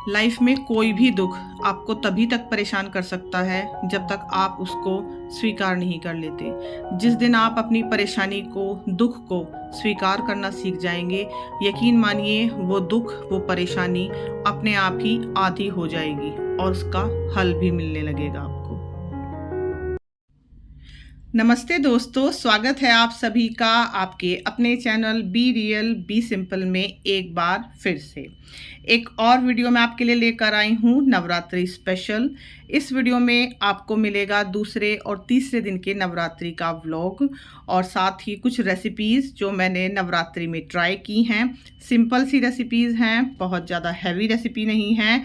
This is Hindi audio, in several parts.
लाइफ में कोई भी दुख आपको तभी तक परेशान कर सकता है जब तक आप उसको स्वीकार नहीं कर लेते। जिस दिन आप अपनी परेशानी को, दुख को स्वीकार करना सीख जाएंगे, यकीन मानिए वो दुख, वो परेशानी अपने आप ही आधी हो जाएगी और उसका हल भी मिलने लगेगा आपको। नमस्ते दोस्तों, स्वागत है आप सभी का आपके अपने channel be real be simple में एक बार फिर से एक और वीडियो मैं आपके लिए लेकर आई हूँ, नवरात्रि स्पेशल। इस वीडियो में आपको मिलेगा दूसरे और तीसरे दिन के नवरात्रि का व्लॉग और साथ ही कुछ रेसिपीज़ जो मैंने नवरात्रि में ट्राई की हैं। सिंपल सी रेसिपीज़ हैं, बहुत ज़्यादा हैवी रेसिपी नहीं है।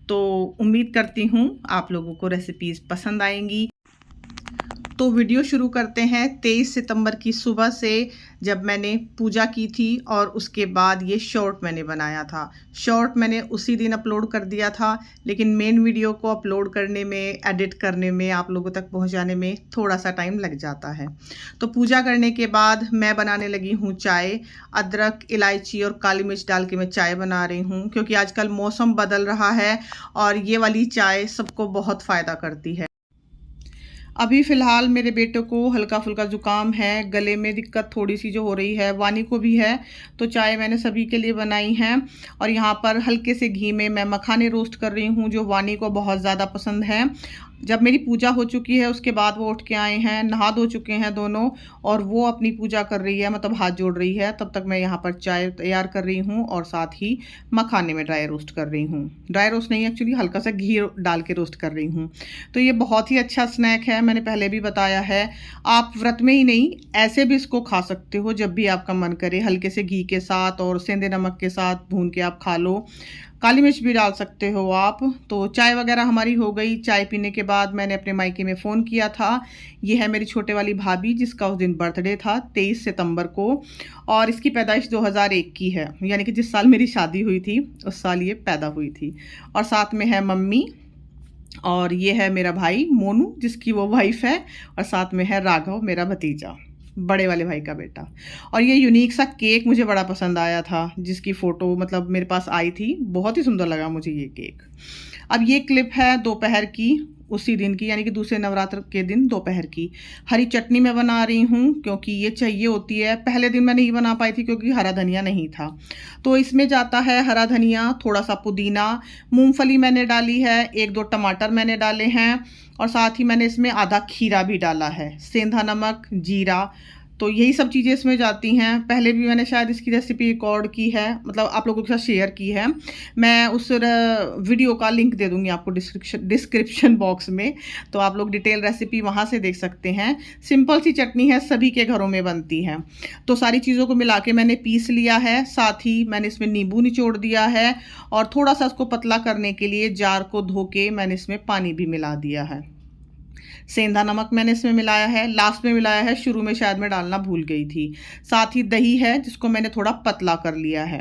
तो उम्मीद करती हूँ आप लोगों को रेसिपीज़ पसंद आएंगी। तो वीडियो शुरू करते हैं 23 सितंबर की सुबह से, जब मैंने पूजा की थी और उसके बाद ये शॉर्ट मैंने बनाया था। शॉर्ट मैंने उसी दिन अपलोड कर दिया था, लेकिन मेन वीडियो को अपलोड करने में, एडिट करने में, आप लोगों तक पहुंचाने में थोड़ा सा टाइम लग जाता है। तो पूजा करने के बाद मैं बनाने लगी हूँ चाय। अदरक, इलायची और काली मिर्च डाल के मैं चाय बना रही हूँ, क्योंकि आजकल मौसम बदल रहा है और ये वाली चाय सबको बहुत फ़ायदा करती है। अभी फ़िलहाल मेरे बेटे को हल्का फुल्का ज़ुकाम है, गले में दिक्कत थोड़ी सी जो हो रही है, वानी को भी है। तो चाय मैंने सभी के लिए बनाई है और यहाँ पर हल्के से घी में मैं मखाने रोस्ट कर रही हूँ, जो वानी को बहुत ज़्यादा पसंद है। जब मेरी पूजा हो चुकी है उसके बाद वो उठ के आए हैं, नहा धो चुके हैं दोनों, और वो अपनी पूजा कर रही है, मतलब हाथ जोड़ रही है। तब तक मैं यहाँ पर चाय तैयार कर रही हूँ और साथ ही मखाने में ड्राई रोस्ट कर रही हूँ। ड्राई रोस्ट नहीं, एक्चुअली हल्का सा घी डाल के रोस्ट कर रही हूँ। तो ये बहुत ही अच्छा स्नैक है, मैंने पहले भी बताया है। आप व्रत में ही नहीं, ऐसे भी इसको खा सकते हो जब भी आपका मन करे, हल्के से घी के साथ और सेंधे नमक के साथ भून के आप खा लो। काली मिर्च भी डाल सकते हो आप। तो चाय वगैरह हमारी हो गई। चाय पीने के बाद मैंने अपने मायके में फ़ोन किया था। ये है मेरी छोटे वाली भाभी, जिसका उस दिन बर्थडे था 23 सितंबर को, और इसकी पैदाइश 2001 की है, यानी कि जिस साल मेरी शादी हुई थी उस साल ये पैदा हुई थी। और साथ में है मम्मी, और ये है मेरा भाई मोनू, जिसकी वो वाइफ है, और साथ में है राघव, मेरा भतीजा, बड़े वाले भाई का बेटा। और ये यूनिक सा केक मुझे बड़ा पसंद आया था, जिसकी फ़ोटो मतलब मेरे पास आई थी, बहुत ही सुंदर लगा मुझे ये केक। अब ये क्लिप है दोपहर की, उसी दिन की, यानी कि दूसरे नवरात्र के दिन दोपहर की। हरी चटनी मैं बना रही हूँ क्योंकि ये चाहिए होती है। पहले दिन मैं नहीं बना पाई थी क्योंकि हरा धनिया नहीं था, तो इसमें जाता है हरा धनिया, थोड़ा सा पुदीना, मूंगफली मैंने डाली है, 1-2 टमाटर मैंने डाले हैं, और साथ ही मैंने इसमें आधा खीरा भी डाला है, सेंधा नमक, जीरा। तो यही सब चीज़ें इसमें जाती हैं। पहले भी मैंने शायद इसकी रेसिपी रिकॉर्ड की है, मतलब आप लोगों के साथ शेयर की है। मैं उस वीडियो का लिंक दे दूंगी आपको डिस्क्रिप्शन बॉक्स में, तो आप लोग डिटेल रेसिपी वहाँ से देख सकते हैं। सिंपल सी चटनी है, सभी के घरों में बनती है। तो सारी चीज़ों को मिला के मैंने पीस लिया है। साथ ही मैंने इसमें नींबू निचोड़ दिया है, और थोड़ा सा इसको पतला करने के लिए जार को धो के मैंने इसमें पानी भी मिला दिया है। सेंधा नमक मैंने इसमें मिलाया है, लास्ट में मिलाया है, शुरू में शायद मैं डालना भूल गई थी। साथ ही दही है, जिसको मैंने थोड़ा पतला कर लिया है।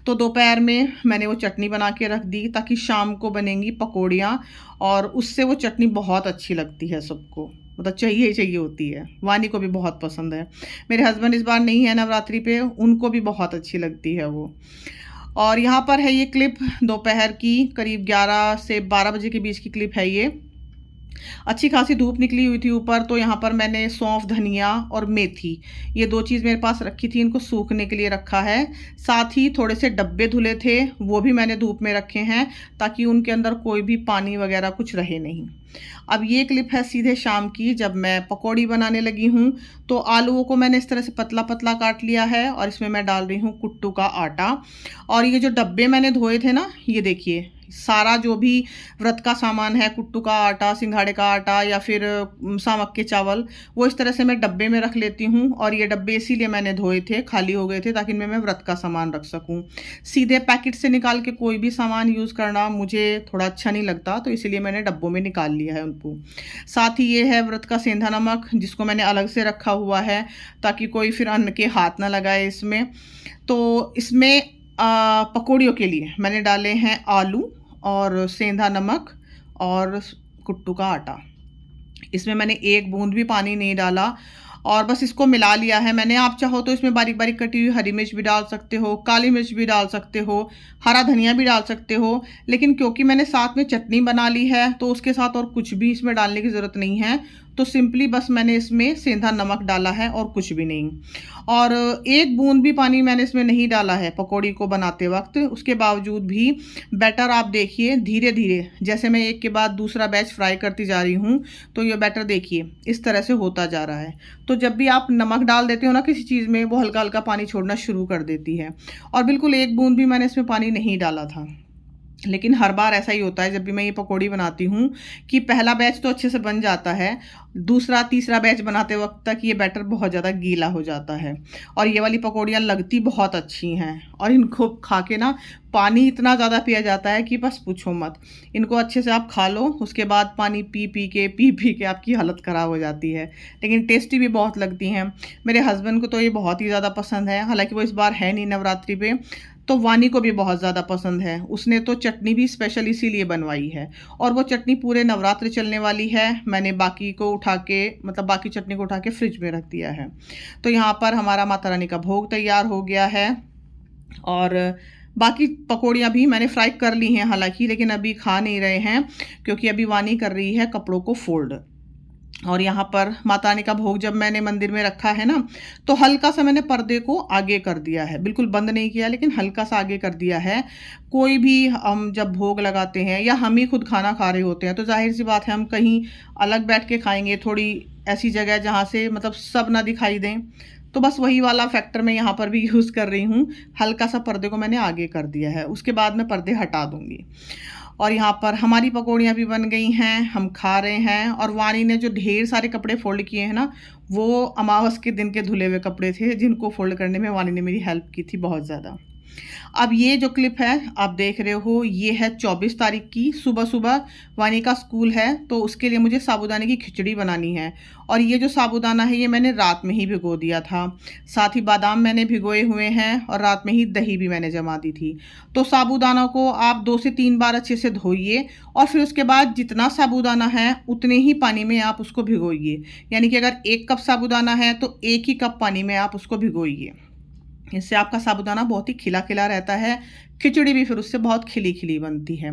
तो दोपहर में मैंने वो चटनी बना के रख दी, ताकि शाम को बनेंगी पकौड़ियाँ, और उससे वो चटनी बहुत अच्छी लगती है सबको, मतलब चाहिए ही चाहिए होती है। वानी को भी बहुत पसंद है। मेरे हस्बैंड इस बार नहीं है नवरात्रि पे, उनको भी बहुत अच्छी लगती है वो। और यहाँ पर है ये क्लिप दोपहर की, करीब 11 से 12 बजे के बीच की क्लिप है ये। अच्छी खासी धूप निकली हुई थी ऊपर, तो यहाँ पर मैंने सौंफ, धनिया और मेथी, ये 2 चीज़ मेरे पास रखी थी, इनको सूखने के लिए रखा है। साथ ही थोड़े से डब्बे धुले थे, वो भी मैंने धूप में रखे हैं, ताकि उनके अंदर कोई भी पानी वगैरह कुछ रहे नहीं। अब ये क्लिप है सीधे शाम की, जब मैं पकौड़ी बनाने लगी हूँ। तो आलूओं को मैंने इस तरह से पतला पतला काट लिया है, और इसमें मैं डाल रही हूँ कुट्टू का आटा। और ये जो डब्बे मैंने धोए थे ना, ये देखिए, सारा जो भी व्रत का सामान है, कुट्टू का आटा, सिंघाड़े का आटा, या फिर सामक के चावल, वो इस तरह से मैं डब्बे में रख लेती हूँ। और ये डब्बे इसीलिए मैंने धोए थे, खाली हो गए थे, ताकि इनमें मैं व्रत का सामान रख सकूँ। सीधे पैकेट से निकाल के कोई भी सामान यूज़ करना मुझे थोड़ा अच्छा नहीं लगता, तो इसीलिए मैंने डब्बों में निकाल लिया है उनको। साथ ही ये है व्रत का सेंधा नमक, जिसको मैंने अलग से रखा हुआ है, ताकि कोई फिर अन्न के हाथ ना लगाए इसमें। तो इसमें पकौड़ियों के लिए मैंने डाले हैं आलू और सेंधा नमक और कुट्टू का आटा। इसमें मैंने 1 बूंद भी पानी नहीं डाला, और बस इसको मिला लिया है मैंने। आप चाहो तो इसमें बारीक बारीक कटी हुई हरी मिर्च भी डाल सकते हो, काली मिर्च भी डाल सकते हो, हरा धनिया भी डाल सकते हो। लेकिन क्योंकि मैंने साथ में चटनी बना ली है तो उसके साथ और कुछ भी इसमें डालने की ज़रूरत नहीं है। तो सिंपली बस मैंने इसमें सेंधा नमक डाला है और कुछ भी नहीं। और एक बूंद भी पानी मैंने इसमें नहीं डाला है पकौड़ी को बनाते वक्त। उसके बावजूद भी बैटर आप देखिए धीरे धीरे, जैसे मैं एक के बाद दूसरा बैच फ्राई करती जा रही हूँ तो ये बैटर देखिए इस तरह से होता जा रहा है। तो जब भी आप नमक डाल देते हो ना किसी चीज़ में, वो हल्का हल्का पानी छोड़ना शुरू कर देती है। और बिल्कुल एक बूंद भी मैंने इसमें पानी नहीं डाला था। लेकिन हर बार ऐसा ही होता है जब भी मैं ये पकौड़ी बनाती हूँ कि पहला बैच तो अच्छे से बन जाता है, दूसरा तीसरा बैच बनाते वक्त तक ये बैटर बहुत ज़्यादा गीला हो जाता है। और ये वाली पकौड़ियाँ लगती बहुत अच्छी हैं और इनको खा के ना पानी इतना ज़्यादा पिया जाता है कि बस पूछो मत। इनको अच्छे से आप खा लो, उसके बाद पानी पी पी के आपकी हालत ख़राब हो जाती है। लेकिन टेस्टी भी बहुत लगती हैं। मेरे हस्बैंड को तो ये बहुत ही ज़्यादा पसंद है। हालांकि वो इस बार है नहीं नवरात्रि पे, तो वानी को भी बहुत ज़्यादा पसंद है। उसने तो चटनी भी स्पेशल इसीलिए बनवाई है और वो चटनी पूरे नवरात्र चलने वाली है। मैंने बाकी को उठा के, मतलब बाकी चटनी को उठा के फ्रिज में रख दिया है। तो यहाँ पर हमारा माता रानी का भोग तैयार हो गया है और बाकी पकौड़ियाँ भी मैंने फ्राई कर ली हैं हालांकि, लेकिन अभी खा नहीं रहे हैं क्योंकि अभी वानी कर रही है कपड़ों को फोल्ड। और यहाँ पर माता रानी का भोग जब मैंने मंदिर में रखा है ना, तो हल्का सा मैंने पर्दे को आगे कर दिया है, बिल्कुल बंद नहीं किया लेकिन हल्का सा आगे कर दिया है। कोई भी हम जब भोग लगाते हैं या हम ही खुद खाना खा रहे होते हैं तो जाहिर सी बात है हम कहीं अलग बैठ के खाएंगे, थोड़ी ऐसी जगह जहाँ से मतलब सब ना दिखाई दें। तो बस वही वाला फैक्टर मैं यहाँ पर भी यूज़ कर रही हूँ। हल्का सा पर्दे को मैंने आगे कर दिया है, उसके बाद मैं पर्दे हटा दूँगी। और यहाँ पर हमारी पकौड़ियाँ भी बन गई हैं, हम खा रहे हैं। और वानी ने जो ढेर सारे कपड़े फोल्ड किए हैं ना, वो अमावस के दिन के धुले हुए कपड़े थे जिनको फोल्ड करने में वानी ने मेरी हेल्प की थी बहुत ज़्यादा। अब ये जो क्लिप है आप देख रहे हो, ये है 24 तारीख की। सुबह सुबह वानी का स्कूल है तो उसके लिए मुझे साबूदाने की खिचड़ी बनानी है। और ये जो साबूदाना है ये मैंने रात में ही भिगो दिया था, साथ ही बादाम मैंने भिगोए हुए हैं और रात में ही दही भी मैंने जमा दी थी। तो साबूदाना को आप 2 से 3 बार अच्छे से धोइए और फिर उसके बाद जितना साबूदाना है उतने ही पानी में आप उसको भिगोइए। यानी कि अगर 1 कप साबूदाना है तो 1 ही कप पानी में आप उसको भिगोइए। इससे आपका साबूदाना बहुत ही खिला खिला रहता है, खिचड़ी भी फिर उससे बहुत खिली खिली बनती है।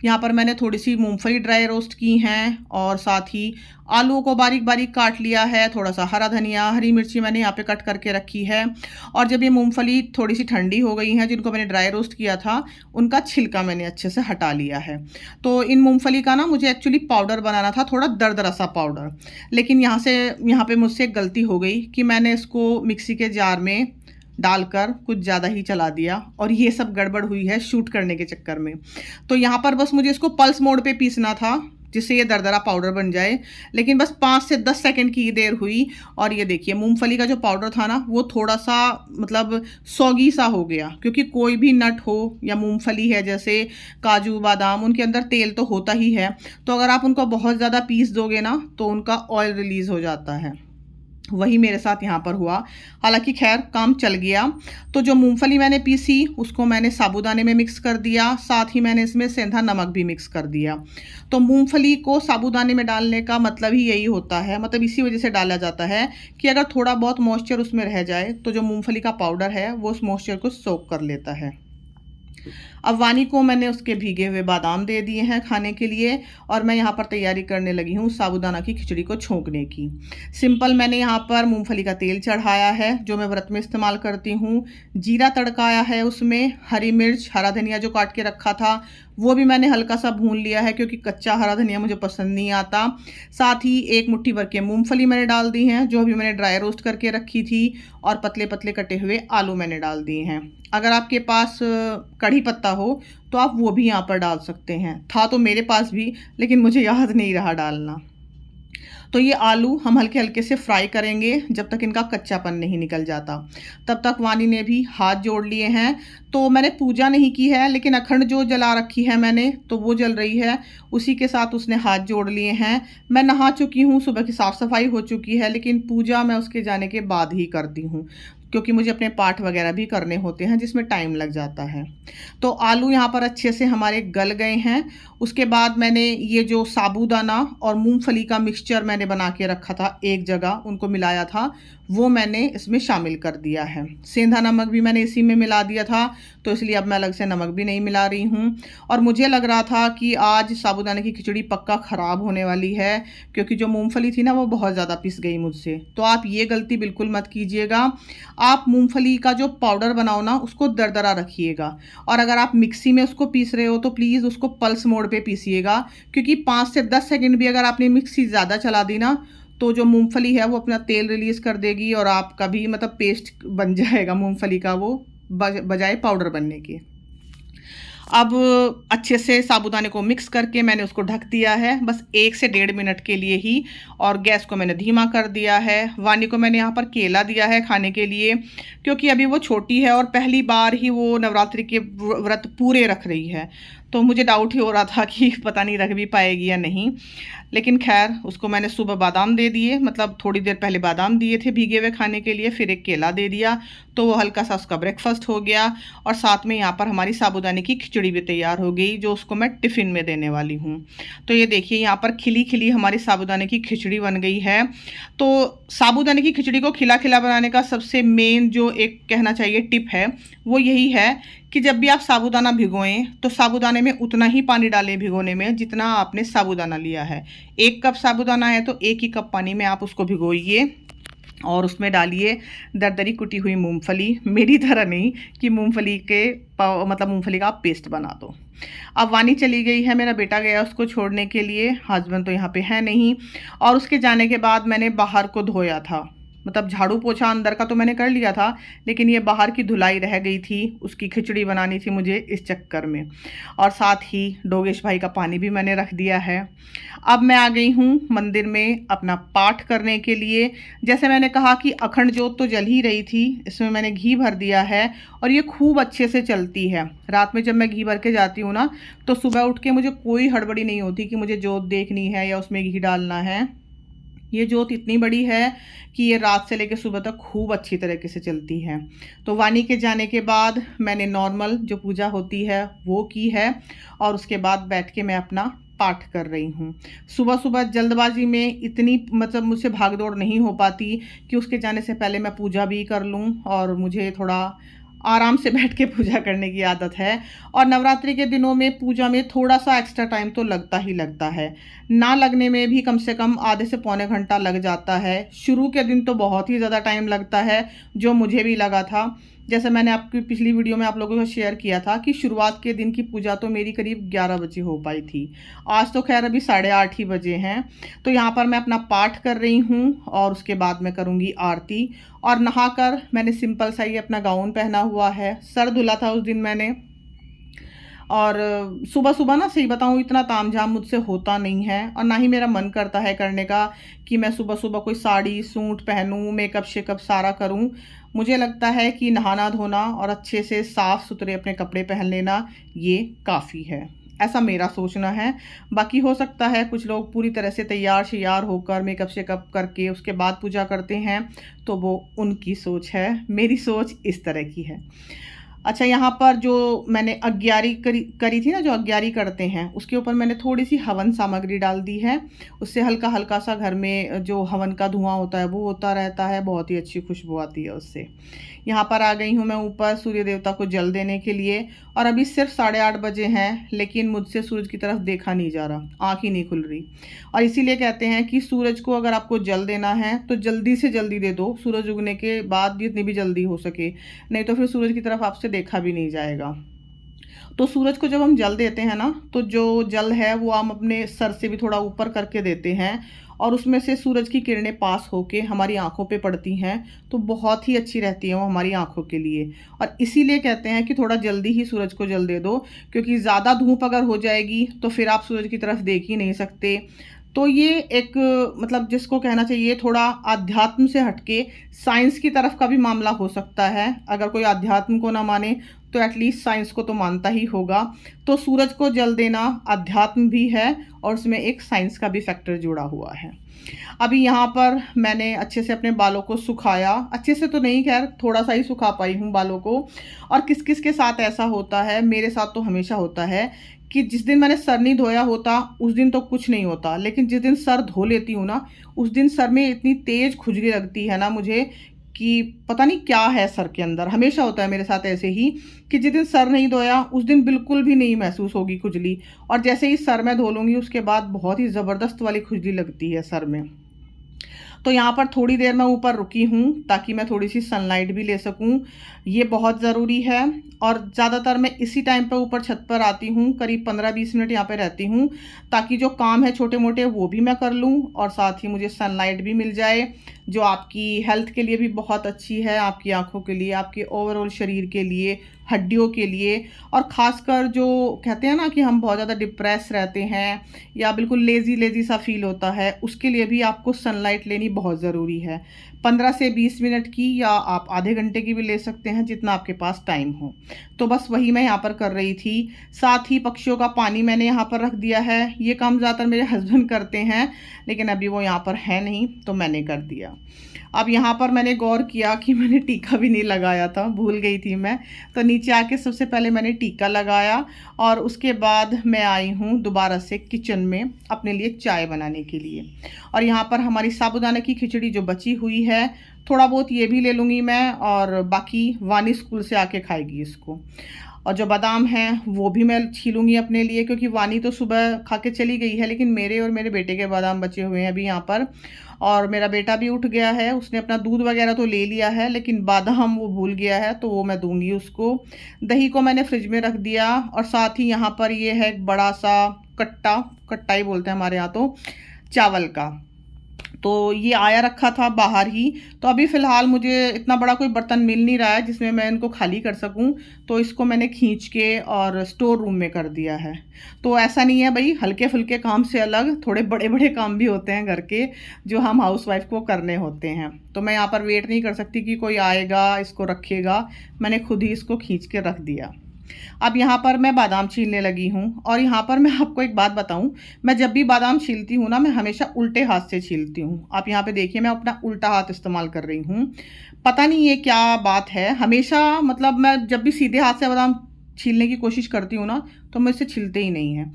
यहाँ पर मैंने थोड़ी सी मूंगफली ड्राई रोस्ट की हैं और साथ ही आलूओं को बारीक बारीक काट लिया है। थोड़ा सा हरा धनिया, हरी मिर्ची मैंने यहाँ पे कट करके रखी है। और जब ये मूंगफली थोड़ी सी ठंडी हो गई हैं, जिनको मैंने ड्राई रोस्ट किया था, उनका छिलका मैंने अच्छे से हटा लिया है। तो इन मूंगफली का ना मुझे एक्चुअली पाउडर बनाना था, थोड़ा दरदरा सा पाउडर। लेकिन यहाँ पे मुझसे एक गलती हो गई कि मैंने इसको मिक्सी के जार में डालकर कुछ ज़्यादा ही चला दिया और ये सब गड़बड़ हुई है शूट करने के चक्कर में। तो यहाँ पर बस मुझे इसको पल्स मोड पे पीसना था जिससे ये दरदरा पाउडर बन जाए, लेकिन बस 5 से 10 सेकंड की देर हुई और ये देखिए मूंगफली का जो पाउडर था ना वो थोड़ा सा मतलब सौगी सा हो गया। क्योंकि कोई भी नट हो या मूंगफली है जैसे काजू बादाम, उनके अंदर तेल तो होता ही है। तो अगर आप उनको बहुत ज़्यादा पीस दोगे ना तो उनका ऑयल रिलीज़ हो जाता है। वही मेरे साथ यहाँ पर हुआ। हालांकि खैर काम चल गया। तो जो मूंगफली मैंने पीसी उसको मैंने साबूदाने में मिक्स कर दिया, साथ ही मैंने इसमें सेंधा नमक भी मिक्स कर दिया। तो मूंगफली को साबूदाने में डालने का मतलब ही यही होता है, मतलब इसी वजह से डाला जाता है कि अगर थोड़ा बहुत मॉइस्चर उसमें रह जाए तो जो मूंगफली का पाउडर है वो उस मॉइस्चर को सोक कर लेता है। अब वानी को मैंने उसके भीगे हुए बादाम दे दिए हैं खाने के लिए और मैं यहाँ पर तैयारी करने लगी हूँ साबूदाना की खिचड़ी को छोंकने की। सिंपल मैंने यहाँ पर मूंगफली का तेल चढ़ाया है जो मैं व्रत में इस्तेमाल करती हूँ। जीरा तड़काया है, उसमें हरी मिर्च, हरा धनिया जो काट के रखा था वो भी मैंने हल्का सा भून लिया है क्योंकि कच्चा हरा धनिया मुझे पसंद नहीं आता। साथ ही 1 मुट्ठी भर के मूंगफली मैंने डाल दी हैं जो अभी मैंने ड्राई रोस्ट करके रखी थी और पतले पतले कटे हुए आलू मैंने डाल दिए हैं। अगर आपके पास कढ़ी पत्ता हो तो आप वो भी यहाँ पर डाल सकते हैं। था तो मेरे पास भी लेकिन मुझे याद नहीं रहा डालना। तो ये आलू हम हल्के हल्के से फ्राई करेंगे जब तक इनका कच्चापन नहीं निकल जाता। तब तक वानी ने भी हाथ जोड़ लिए हैं। तो मैंने पूजा नहीं की है लेकिन अखंड जो जला रखी है मैंने तो वो जल रही है, उसी के साथ उसने हाथ जोड़ लिए हैं। मैं नहा चुकी हूँ, सुबह की साफ़ सफाई हो चुकी है, लेकिन पूजा मैं उसके जाने के बाद ही करती हूँ। क्योंकि मुझे अपने पाठ वगैरह भी करने होते हैं जिसमें टाइम लग जाता है। तो आलू यहाँ पर अच्छे से हमारे गल गए हैं। उसके बाद मैंने ये जो साबूदाना और मूंगफली का मिक्सचर मैंने बना के रखा था एक जगह, उनको मिलाया था, वो मैंने इसमें शामिल कर दिया है। सेंधा नमक भी मैंने इसी में मिला दिया था, तो इसलिए अब मैं अलग से नमक भी नहीं मिला रही हूँ। और मुझे लग रहा था कि आज साबूदाने की खिचड़ी पक्का ख़राब होने वाली है, क्योंकि जो मूंगफली थी ना वो बहुत ज़्यादा पिस गई मुझसे। तो आप ये गलती बिल्कुल मत कीजिएगा। आप मूंगफली का जो पाउडर बनाओ ना उसको दरदरा रखिएगा, और अगर आप मिक्सी में उसको पीस रहे हो तो प्लीज़ उसको पल्स मोड पे पीसिएगा, क्योंकि 5 से 10 सेकंड भी अगर आपने मिक्सी ज़्यादा चला दी ना तो जो मूंगफली है वो अपना तेल रिलीज़ कर देगी और आपका भी मतलब पेस्ट बन जाएगा मूंगफली का, वो बजाय पाउडर बनने के। अब अच्छे से साबूदाने को मिक्स करके मैंने उसको ढक दिया है, बस 1 से 1.5 मिनट के लिए ही, और गैस को मैंने धीमा कर दिया है। वानी को मैंने यहाँ पर केला दिया है खाने के लिए, क्योंकि अभी वो छोटी है और पहली बार ही वो नवरात्रि के व्रत पूरे रख रही है, तो मुझे डाउट ही हो रहा था कि पता नहीं रख भी पाएगी या नहीं। लेकिन खैर उसको मैंने सुबह बादाम दे दिए, मतलब थोड़ी देर पहले बादाम दिए थे भीगे हुए खाने के लिए, फिर एक केला दे दिया, तो वो हल्का सा उसका ब्रेकफास्ट हो गया। और साथ में यहाँ पर हमारी साबूदाने की खिचड़ी भी तैयार हो गई, जो उसको मैं टिफ़िन में देने वाली हूँ। तो ये देखिए यहाँ पर खिली खिली हमारी साबूदाने की खिचड़ी बन गई है। तो साबूदाने की खिचड़ी को खिला खिला बनाने का सबसे मेन जो एक कहना चाहिए टिप है वो यही है कि जब भी आप साबूदाना भिगोएं तो साबूदाने में उतना ही पानी डालें भिगोने में जितना आपने साबूदाना लिया है। 1 कप साबूदाना है तो 1 ही कप पानी में आप उसको भिगोइए और उसमें डालिए दरदरी कुटी हुई मूंगफली, मेरी तरह नहीं कि मूंगफली के मतलब मूंगफली का आप पेस्ट बना दो। अब वानी चली गई है, मेरा बेटा गया उसको छोड़ने के लिए, हस्बैंड तो यहाँ पे है नहीं। और उसके जाने के बाद मैंने बाहर को धोया था, मतलब झाड़ू पोछा अंदर का तो मैंने कर लिया था, लेकिन ये बाहर की धुलाई रह गई थी, उसकी खिचड़ी बनानी थी मुझे इस चक्कर में। और साथ ही डोगेश भाई का पानी भी मैंने रख दिया है। अब मैं आ गई हूँ मंदिर में अपना पाठ करने के लिए। जैसे मैंने कहा कि अखंड जोत तो जल ही रही थी, इसमें मैंने घी भर दिया है और ये खूब अच्छे से चलती है। रात में जब मैं घी भर के जाती हूँ ना तो सुबह उठ के मुझे कोई हड़बड़ी नहीं होती कि मुझे जोत देखनी है या उसमें घी डालना है। ये जोत इतनी बड़ी है कि ये रात से लेकर सुबह तक खूब अच्छी तरीके से चलती है। तो वानी के जाने के बाद मैंने नॉर्मल जो पूजा होती है वो की है, और उसके बाद बैठ के मैं अपना पाठ कर रही हूँ। सुबह सुबह जल्दबाजी में इतनी मतलब मुझसे भागदौड़ नहीं हो पाती कि उसके जाने से पहले मैं पूजा भी कर लूँ, और मुझे थोड़ा आराम से बैठ के पूजा करने की आदत है। और नवरात्रि के दिनों में पूजा में थोड़ा सा एक्स्ट्रा टाइम तो लगता ही लगता है, ना लगने में भी कम से कम आधे से पौने घंटा लग जाता है। शुरू के दिन तो बहुत ही ज़्यादा टाइम लगता है, जो मुझे भी लगा था। जैसे मैंने आपकी पिछली वीडियो में आप लोगों को शेयर किया था कि शुरुआत के दिन की पूजा तो मेरी करीब 11 बजे हो पाई थी। आज तो खैर अभी 8:30 ही बजे हैं। तो यहाँ पर मैं अपना पाठ कर रही हूँ और उसके बाद मैं करूँगी आरती। और नहाकर मैंने सिंपल सा ही अपना गाउन पहना हुआ है, सर धुला था उस दिन मैंने। और सुबह सुबह ना सही बताऊँ इतना तामझाम मुझसे होता नहीं है, और ना ही मेरा मन करता है करने का कि मैं सुबह सुबह कोई साड़ी सूट पहनूँ, मेकअप शेकअप सारा करूँ। मुझे लगता है कि नहाना धोना और अच्छे से साफ़ सुथरे अपने कपड़े पहन लेना ये काफ़ी है, ऐसा मेरा सोचना है। बाकी हो सकता है कुछ लोग पूरी तरह से तैयार श्यार होकर मेकअप शेकअप करके उसके बाद पूजा करते हैं, तो वो उनकी सोच है, मेरी सोच इस तरह की है। अच्छा, यहाँ पर जो मैंने अग्यारी करी थी ना, जो अग्यारी करते हैं उसके ऊपर मैंने थोड़ी सी हवन सामग्री डाल दी है। उससे हल्का हल्का सा घर में जो हवन का धुआं होता है वो होता रहता है, बहुत ही अच्छी खुशबू आती है उससे। यहाँ पर आ गई हूँ मैं ऊपर सूर्य देवता को जल देने के लिए, और अभी सिर्फ 8:30 बजे हैं, लेकिन मुझसे सूरज की तरफ देखा नहीं जा रहा, आँख ही नहीं खुल रही। और इसीलिए कहते हैं कि सूरज को अगर आपको जल देना है तो जल्दी से जल्दी दे दो, सूरज उगने के बाद जितनी भी जल्दी हो सके, नहीं तो फिर सूरज की तरफ आपसे देखा भी नहीं जाएगा। तो सूरज को जब हम जल देते हैं ना, तो जो जल है वो हम अपने सर से भी थोड़ा ऊपर करके देते हैं, और उसमें से सूरज की किरणें पास होके हमारी आंखों पे पड़ती हैं, तो बहुत ही अच्छी रहती है वो हमारी आंखों के लिए। और इसीलिए कहते हैं कि थोड़ा जल्दी ही सूरज को जल दे दो, क्योंकि ज़्यादा धूप अगर हो जाएगी तो फिर आप सूरज की तरफ देख ही नहीं सकते। तो ये एक मतलब जिसको कहना चाहिए थोड़ा आध्यात्म से हटके साइंस की तरफ का भी मामला हो सकता है। अगर कोई आध्यात्म को ना माने तो एटलीस्ट साइंस को तो मानता ही होगा। तो सूरज को जल देना अध्यात्म भी है और उसमें एक साइंस का भी फैक्टर जुड़ा हुआ है। अभी यहाँ पर मैंने अच्छे से अपने बालों को सुखाया, अच्छे से तो नहीं, खैर थोड़ा सा ही सुखा पाई हूँ बालों को। और किस किस के साथ ऐसा होता है, मेरे साथ तो हमेशा होता है कि जिस दिन मैंने सर नहीं धोया होता उस दिन तो कुछ नहीं होता, लेकिन जिस दिन सर धो लेती हूँ ना, उस दिन सर में इतनी तेज़ खुजली लगती है ना मुझे कि पता नहीं क्या है सर के अंदर। हमेशा होता है मेरे साथ ऐसे ही कि जिस दिन सर नहीं धोया उस दिन बिल्कुल भी नहीं महसूस होगी खुजली, और जैसे ही सर मैं धो लूँगी उसके बाद बहुत ही ज़बरदस्त वाली खुजली लगती है सर में। तो यहाँ पर थोड़ी देर मैं ऊपर रुकी हूँ ताकि मैं थोड़ी सी सनलाइट भी ले सकूँ, ये बहुत ज़रूरी है। और ज़्यादातर मैं इसी टाइम पर ऊपर छत पर आती हूँ, करीब 15-20 मिनट यहाँ पे रहती हूँ ताकि जो काम है छोटे मोटे वो भी मैं कर लूँ और साथ ही मुझे सनलाइट भी मिल जाए, जो आपकी हेल्थ के लिए भी बहुत अच्छी है, आपकी आँखों के लिए, आपके ओवरऑल शरीर के लिए, हड्डियों के लिए। और ख़ासकर जो कहते हैं ना कि हम बहुत ज़्यादा डिप्रेस रहते हैं या बिल्कुल लेज़ी लेज़ी सा फील होता है, उसके लिए भी आपको सनलाइट लेनी बहुत ज़रूरी है। 15 से 20 मिनट की या आप आधे घंटे की भी ले सकते हैं, जितना आपके पास टाइम हो। तो बस वही मैं यहाँ पर कर रही थी। साथ ही पक्षियों का पानी मैंने यहाँ पर रख दिया है। ये काम ज़्यादातर मेरे हस्बैंड करते हैं, लेकिन अभी वो यहाँ पर है नहीं तो मैंने कर दिया। अब यहाँ पर मैंने गौर किया कि मैंने टीका भी नहीं लगाया था, भूल गई थी मैं। तो नीचे आके सबसे पहले मैंने टीका लगाया और उसके बाद मैं आई हूँ दोबारा से किचन में अपने लिए चाय बनाने के लिए। और यहाँ पर हमारी साबूदाना की खिचड़ी जो बची हुई है, थोड़ा बहुत ये भी ले लूँगी मैं, और बाकी वानी स्कूल से आके खाएगी इसको। और जो बादाम है वो भी मैं छीलूँगी अपने लिए, क्योंकि वानी तो सुबह खा के चली गई है, लेकिन मेरे और मेरे बेटे के बादाम बचे हुए हैं अभी यहाँ पर। और मेरा बेटा भी उठ गया है, उसने अपना दूध वगैरह तो ले लिया है, लेकिन बादाम वो भूल गया है तो वो मैं दूंगी उसको। दही को मैंने फ्रिज में रख दिया। और साथ ही यहाँ पर ये है एक बड़ा सा कट्टा, कट्टा ही बोलते हैं हमारे यहाँ तो, चावल का। तो ये आया रखा था बाहर ही। तो अभी फ़िलहाल मुझे इतना बड़ा कोई बर्तन मिल नहीं रहा है जिसमें मैं इनको खाली कर सकूं, तो इसको मैंने खींच के और स्टोर रूम में कर दिया है। तो ऐसा नहीं है भाई, हल्के फुल्के काम से अलग थोड़े बड़े बड़े काम भी होते हैं घर के, जो हम हाउसवाइफ को करने होते हैं। तो मैं यहाँ पर वेट नहीं कर सकती कि कोई आएगा इसको रखेगा, मैंने खुद ही इसको खींच के रख दिया। अब यहाँ पर मैं बादाम छीलने लगी हूँ। और यहाँ पर मैं आपको एक बात बताऊँ, मैं जब भी बादाम छीलती हूँ ना, मैं हमेशा उल्टे हाथ से छीलती हूँ। आप यहाँ पे देखिए, मैं अपना उल्टा हाथ इस्तेमाल कर रही हूँ। पता नहीं ये क्या बात है, हमेशा मतलब मैं जब भी सीधे हाथ से बादाम छीलने की कोशिश करती हूँ ना, तो मुझसे छिलते ही नहीं हैं।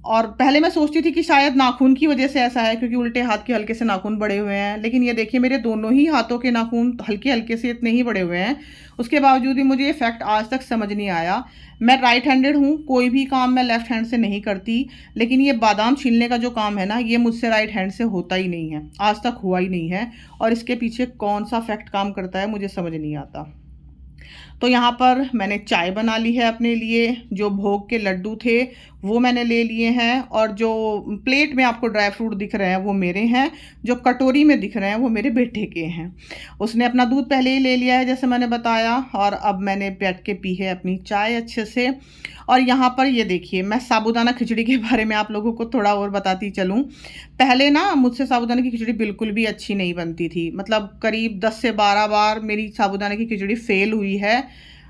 और पहले मैं सोचती थी कि शायद नाखून की वजह से ऐसा है, क्योंकि उल्टे हाथ के हल्के से नाखून बड़े हुए हैं, लेकिन ये देखिए मेरे दोनों ही हाथों के नाखून हल्के हल्के से इतने ही बड़े हुए हैं। उसके बावजूद भी मुझे ये फैक्ट आज तक समझ नहीं आया। मैं राइट हैंडेड हूँ, कोई भी काम मैं लेफ्ट हैंड से नहीं करती, लेकिन ये बादाम छीलने का जो काम है ना, ये मुझसे राइट हैंड से होता ही नहीं है, आज तक हुआ ही नहीं है। और इसके पीछे कौन सा फैक्ट काम करता है मुझे समझ नहीं आता। तो यहाँ पर मैंने चाय बना ली है अपने लिए। जो भोग के लड्डू थे वो मैंने ले लिए हैं, और जो प्लेट में आपको ड्राई फ्रूट दिख रहे हैं वो मेरे हैं, जो कटोरी में दिख रहे हैं वो मेरे बेटे के हैं। उसने अपना दूध पहले ही ले लिया है जैसे मैंने बताया, और अब मैंने बैठ के पी है अपनी चाय अच्छे से। और यहाँ पर ये देखिए, मैं साबूदाना खिचड़ी के बारे में आप लोगों को थोड़ा और बताती चलूँ। पहले ना मुझसे साबूदाना की खिचड़ी बिल्कुल भी अच्छी नहीं बनती थी, मतलब करीब 10 से 12 बार मेरी साबूदाना की खिचड़ी फेल हुई है,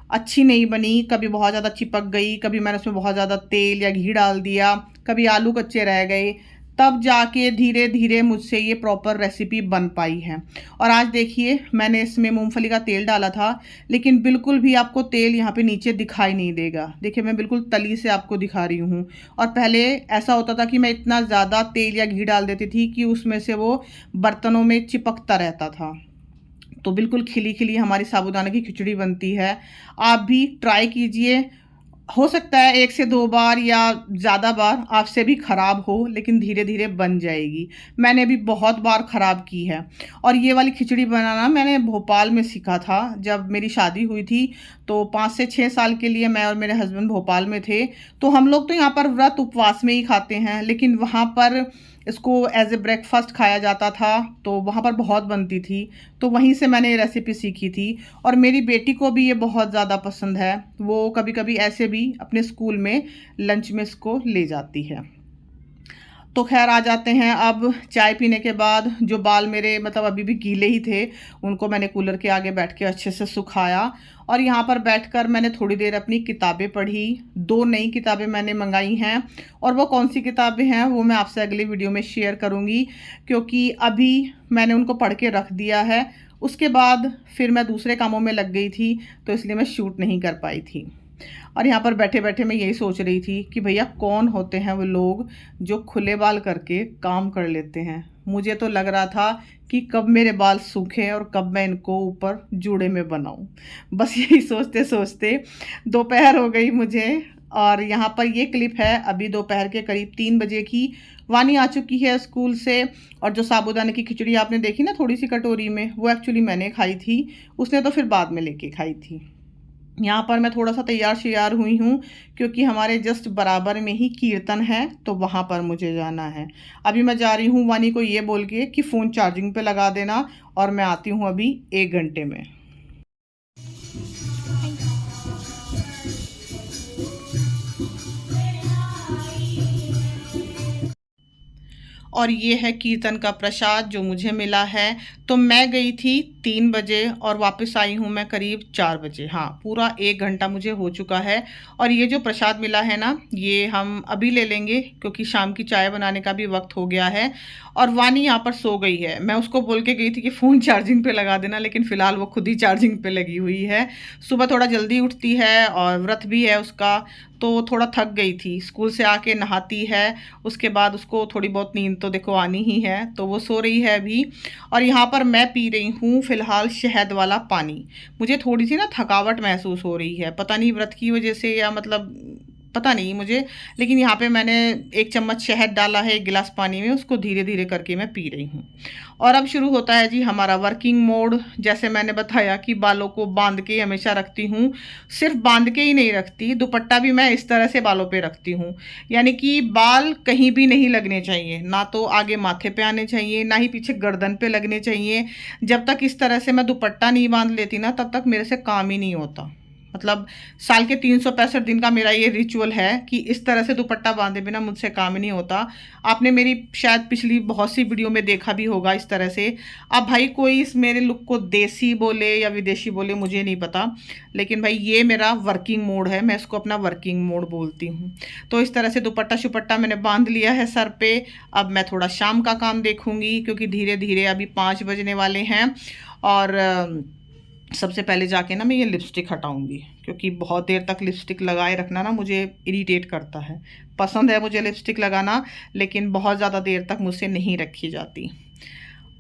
अच्छी नहीं बनी। कभी बहुत ज़्यादा चिपक गई, कभी मैंने उसमें बहुत ज़्यादा तेल या घी डाल दिया, कभी आलू कच्चे रह गए, तब जाके धीरे धीरे मुझसे ये प्रॉपर रेसिपी बन पाई है। और आज देखिए, मैंने इसमें मूंगफली का तेल डाला था, लेकिन बिल्कुल भी आपको तेल यहाँ पे नीचे दिखाई नहीं देगा। देखिए मैं बिल्कुल तली से आपको दिखा रही हूँ। और पहले ऐसा होता था कि मैं इतना ज़्यादा तेल या घी डाल देती थी कि उसमें से वो बर्तनों में चिपकता रहता था। तो बिल्कुल खिली खिली हमारी साबूदाना की खिचड़ी बनती है। आप भी ट्राई कीजिए, हो सकता है 1 से 2 बार या ज़्यादा बार आपसे भी ख़राब हो, लेकिन धीरे धीरे बन जाएगी। मैंने भी बहुत बार ख़राब की है। और ये वाली खिचड़ी बनाना मैंने भोपाल में सीखा था। जब मेरी शादी हुई थी तो 5 से 6 साल के लिए मैं और मेरे हस्बैंड भोपाल में थे। तो हम लोग तो यहाँ पर व्रत उपवास में ही खाते हैं, लेकिन वहाँ पर इसको एज ए ब्रेकफास्ट खाया जाता था, तो वहाँ पर बहुत बनती थी। तो वहीं से मैंने ये रेसिपी सीखी थी। और मेरी बेटी को भी ये बहुत ज़्यादा पसंद है, वो कभी कभी ऐसे भी अपने स्कूल में लंच में इसको ले जाती है। तो खैर आ जाते हैं अब चाय पीने के बाद। जो बाल मेरे मतलब अभी भी गीले ही थे, उनको मैंने कूलर के आगे बैठ के अच्छे से सुखाया और यहाँ पर बैठकर मैंने थोड़ी देर अपनी किताबें पढ़ी। 2 नई किताबें मैंने मंगाई हैं और वो कौन सी किताबें हैं वो मैं आपसे अगली वीडियो में शेयर करूँगी, क्योंकि अभी मैंने उनको पढ़ के रख दिया है। उसके बाद फिर मैं दूसरे कामों में लग गई थी, तो इसलिए मैं शूट नहीं कर पाई थी। और यहाँ पर बैठे बैठे मैं यही सोच रही थी कि भैया कौन होते हैं वो लोग जो खुले बाल करके काम कर लेते हैं। मुझे तो लग रहा था कि कब मेरे बाल सूखें और कब मैं इनको ऊपर जूड़े में बनाऊं। बस यही सोचते सोचते दोपहर हो गई मुझे। और यहाँ पर ये क्लिप है अभी दोपहर के करीब 3 बजे की। वानी आ चुकी है स्कूल से और जो साबूदाने की खिचड़ी आपने देखी ना थोड़ी सी कटोरी में, वो एक्चुअली मैंने खाई थी, उसने तो फिर बाद में लेके खाई थी। यहाँ पर मैं थोड़ा सा तैयार श्यार हुई हूँ क्योंकि हमारे जस्ट बराबर में ही कीर्तन है, तो वहाँ पर मुझे जाना है। अभी मैं जा रही हूँ वानी को ये बोल के कि फ़ोन चार्जिंग पे लगा देना और मैं आती हूँ अभी 1 घंटे में। और ये है कीर्तन का प्रसाद जो मुझे मिला है। तो मैं गई थी 3 बजे और वापस आई हूँ मैं करीब 4 बजे। हाँ, पूरा 1 घंटा मुझे हो चुका है। और ये जो प्रसाद मिला है ना, ये हम अभी ले लेंगे क्योंकि शाम की चाय बनाने का भी वक्त हो गया है। और वानी यहाँ पर सो गई है। मैं उसको बोल के गई थी कि फ़ोन चार्जिंग पे लगा देना, लेकिन फ़िलहाल वो खुद ही चार्जिंग पे लगी हुई है। सुबह थोड़ा जल्दी उठती है और व्रत भी है उसका, तो थोड़ा थक गई थी। स्कूल से आके नहाती है, उसके बाद उसको थोड़ी बहुत नींद तो देखो आनी ही है, तो वो सो रही है अभी। और यहाँ पर मैं पी रही हूँ फ़िलहाल शहद वाला पानी। मुझे थोड़ी सी ना थकावट महसूस हो रही है, पता नहीं व्रत की वजह से या मतलब पता नहीं मुझे, लेकिन यहाँ पे मैंने 1 चम्मच शहद डाला है 1 गिलास पानी में, उसको धीरे धीरे करके मैं पी रही हूँ। और अब शुरू होता है जी हमारा वर्किंग मोड। जैसे मैंने बताया कि बालों को बांध के हमेशा रखती हूँ, सिर्फ बांध के ही नहीं रखती, दुपट्टा भी मैं इस तरह से बालों पे रखती हूँ, यानी कि बाल कहीं भी नहीं लगने चाहिए, ना तो आगे माथे पे आने चाहिए ना ही पीछे गर्दन पे लगने चाहिए। जब तक इस तरह से मैं दुपट्टा नहीं बांध लेती ना, तब तक मेरे से काम ही नहीं होता। मतलब साल के 365 दिन का मेरा ये रिचुअल है कि इस तरह से दुपट्टा बांधे बिना मुझसे काम नहीं होता। आपने मेरी शायद पिछली बहुत सी वीडियो में देखा भी होगा इस तरह से। अब भाई कोई इस मेरे लुक को देसी बोले या विदेशी बोले मुझे नहीं पता, लेकिन भाई ये मेरा वर्किंग मोड है, मैं इसको अपना वर्किंग मोड बोलती हूँ। तो इस तरह से दुपट्टा शुपट्टा मैंने बांध लिया है सर पे। अब मैं थोड़ा शाम का काम देखूँगी क्योंकि धीरे धीरे अभी 5 बजने वाले हैं। और सबसे पहले जाके ना मैं ये लिपस्टिक हटाऊंगी, क्योंकि बहुत देर तक लिपस्टिक लगाए रखना ना मुझे इरिटेट करता है। पसंद है मुझे लिपस्टिक लगाना, लेकिन बहुत ज़्यादा देर तक मुझसे नहीं रखी जाती।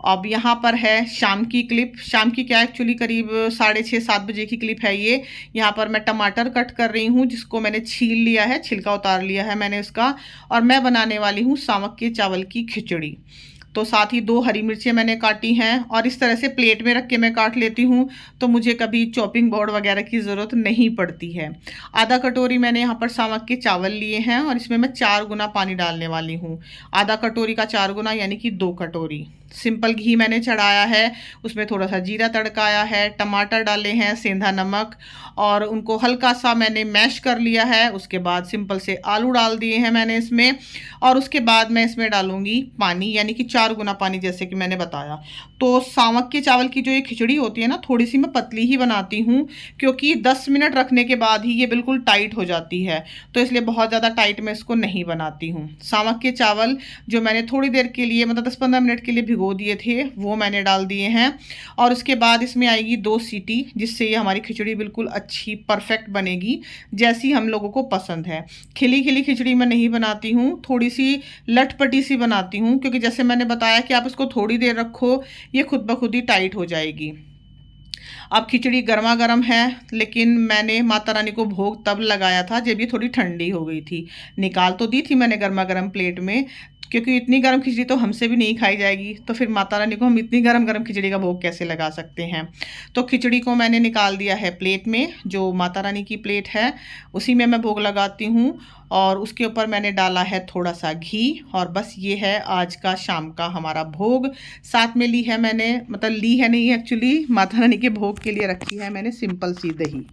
अब यहाँ पर है शाम की क्लिप। शाम की क्या, एक्चुअली करीब 6:30-7 बजे की क्लिप है ये। यहाँ पर मैं टमाटर कट कर रही हूँ, जिसको मैंने छील लिया है, छिलका उतार लिया है मैंने इसका। और मैं बनाने वाली हूँ सामक के चावल की खिचड़ी। तो साथ ही 2 हरी मिर्चें मैंने काटी हैं और इस तरह से प्लेट में रख के मैं काट लेती हूँ, तो मुझे कभी चॉपिंग बोर्ड वगैरह की ज़रूरत नहीं पड़ती है। आधा कटोरी मैंने यहाँ पर सामक के चावल लिए हैं और इसमें मैं 4 गुना पानी डालने वाली हूँ। आधा कटोरी का 4 गुना यानी कि 2 कटोरी। सिंपल घी मैंने चढ़ाया है, उसमें थोड़ा सा जीरा तड़काया है, टमाटर डाले हैं, सेंधा नमक, और उनको हल्का सा मैंने मैश कर लिया है। उसके बाद सिंपल से आलू डाल दिए हैं मैंने इसमें, और उसके बाद मैं इसमें डालूंगी पानी, यानी कि 4 गुना पानी, जैसे कि मैंने बताया। तो सामक के चावल की जो ये खिचड़ी होती है ना, थोड़ी सी मैं पतली ही बनाती हूँ, क्योंकि 10 मिनट रखने के बाद ही ये बिल्कुल टाइट हो जाती है, तो इसलिए बहुत ज़्यादा टाइट मैं इसको नहीं बनाती हूँ। सामक के चावल जो मैंने थोड़ी देर के लिए मतलब 10-15 मिनट के लिए भिगो दिए थे, वो मैंने डाल दिए हैं। और उसके बाद इसमें आएगी 2 सीटी, जिससे ये हमारी खिचड़ी बिल्कुल अच्छी परफेक्ट बनेगी, जैसी हम लोगों को पसंद है। खिली खिली खिचड़ी मैं नहीं बनाती हूँ, थोड़ी सी लटपटी सी बनाती हूँ, क्योंकि जैसे मैंने बताया कि आप इसको थोड़ी देर रखो, ये खुद ब खुद ही टाइट हो जाएगी। अब खिचड़ी गर्मा गर्म है, लेकिन मैंने माता रानी को भोग तब लगाया था जब ये थोड़ी ठंडी हो गई थी। निकाल तो दी थी मैंने गर्मा गर्म प्लेट में, क्योंकि इतनी गर्म खिचड़ी तो हमसे भी नहीं खाई जाएगी, तो फिर माता रानी को हम इतनी गर्म गर्म खिचड़ी का भोग कैसे लगा सकते हैं। तो खिचड़ी को मैंने निकाल दिया है प्लेट में, जो माता रानी की प्लेट है उसी में मैं भोग लगाती हूँ। और उसके ऊपर मैंने डाला है थोड़ा सा घी, और बस ये है आज का शाम का हमारा भोग। साथ में ली है मैंने, मतलब ली है नहीं, एक्चुअली माता रानी के भोग के लिए रखी है मैंने सिंपल सी दही।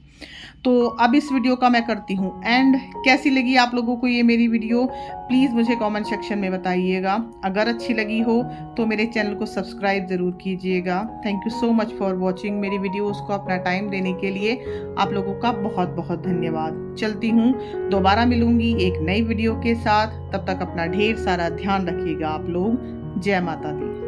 तो अब इस वीडियो का मैं करती हूँ एंड। कैसी लगी आप लोगों को ये मेरी वीडियो, प्लीज़ मुझे कमेंट सेक्शन में बताइएगा। अगर अच्छी लगी हो तो मेरे चैनल को सब्सक्राइब ज़रूर कीजिएगा। Thank you so much for watching. मेरी वीडियोस को अपना टाइम देने के लिए आप लोगों का बहुत बहुत धन्यवाद। चलती हूँ, दोबारा मिलूंगी एक नई वीडियो के साथ। तब तक अपना ढेर सारा ध्यान रखिएगा आप लोग। जय माता दी।